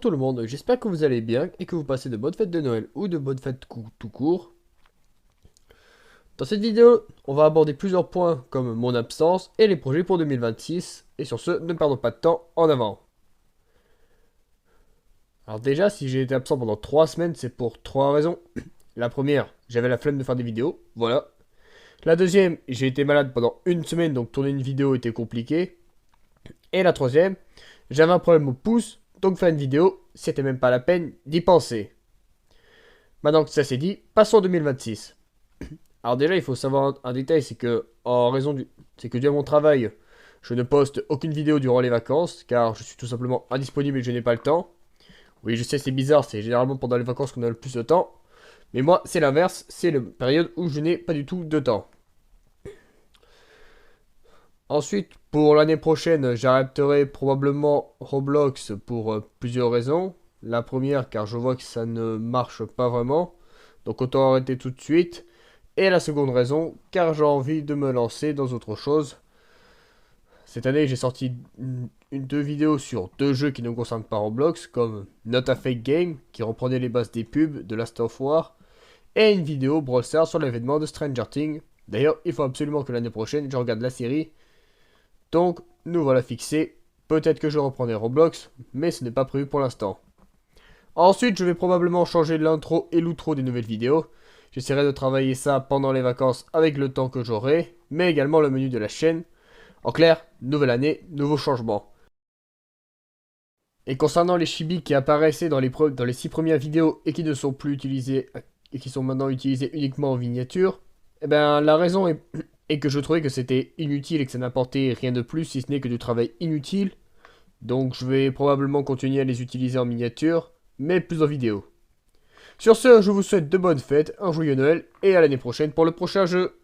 tout le monde, j'espère que vous allez bien et que vous passez de bonnes fêtes de Noël ou de bonnes fêtes tout court. Dans cette vidéo, on va aborder plusieurs points comme mon absence et les projets pour 2026. Et sur ce, ne perdons pas de temps, en avant. Alors déjà, si j'ai été absent pendant 3 semaines, c'est pour 3 raisons. La première, j'avais la flemme de faire des vidéos, voilà. La deuxième, j'ai été malade pendant une semaine, donc tourner une vidéo était compliqué. Et la troisième, j'avais un problème au pouce, donc faire une vidéo, c'était même pas la peine d'y penser. Maintenant que ça c'est dit, passons en 2026. Alors déjà, il faut savoir un détail, c'est que c'est que dû à mon travail, je ne poste aucune vidéo durant les vacances, car je suis tout simplement indisponible et je n'ai pas le temps. Oui, je sais, c'est bizarre, c'est généralement pendant les vacances qu'on a le plus de temps. Mais moi, c'est l'inverse, c'est la période où je n'ai pas du tout de temps. Ensuite, pour l'année prochaine, j'arrêterai probablement Roblox pour plusieurs raisons. La première, car je vois que ça ne marche pas vraiment. Donc autant arrêter tout de suite. Et la seconde raison, car j'ai envie de me lancer dans autre chose. Cette année, j'ai sorti deux vidéos sur deux jeux qui ne concernent pas Roblox, comme Not a Fake Game, qui reprenait les bases des pubs de Last of War, et une vidéo Brawl Stars sur l'événement de Stranger Things. D'ailleurs, il faut absolument que l'année prochaine, je regarde la série. Donc, nous voilà fixés. Peut-être que je reprendrai Roblox, mais ce n'est pas prévu pour l'instant. Ensuite, je vais probablement changer l'intro et l'outro des nouvelles vidéos. J'essaierai de travailler ça pendant les vacances avec le temps que j'aurai, mais également le menu de la chaîne. En clair, nouvelle année, nouveaux changements. Et concernant les chibis qui apparaissaient dans les 6 premières vidéos et qui ne sont plus utilisés et qui sont maintenant utilisés uniquement en miniature, eh ben la raison est que je trouvais que c'était inutile et que ça n'apportait rien de plus si ce n'est que du travail inutile. Donc je vais probablement continuer à les utiliser en miniature, mais plus en vidéo. Sur ce, je vous souhaite de bonnes fêtes, un joyeux Noël et à l'année prochaine pour le prochain jeu.